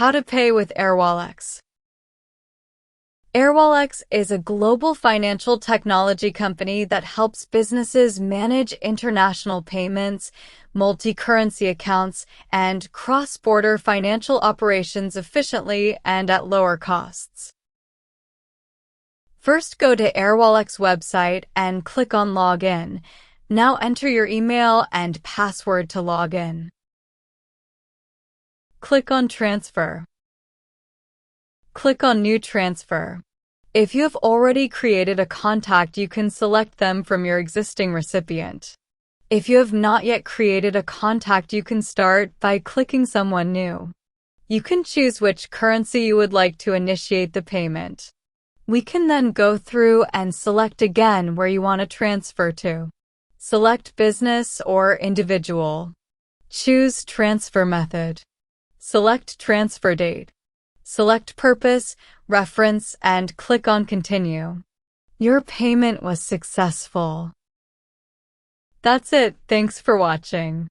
How to pay with Airwallex. Airwallex is a global financial technology company that helps businesses manage international payments, multi-currency accounts, and cross-border financial operations efficiently and at lower costs. First, go to Airwallex website and click on Login. Now enter your email and password to log in. Click on Transfer. Click on New Transfer. If you have already created a contact, you can select them from your existing recipient. If you have not yet created a contact, you can start by clicking Someone New. You can choose which currency you would like to initiate the payment. We can then go through and select again where you want to transfer to. Select Business or Individual. Choose Transfer Method. Select Transfer Date. Select Purpose, Reference, and click on Continue. Your payment was successful. That's it. Thanks for watching.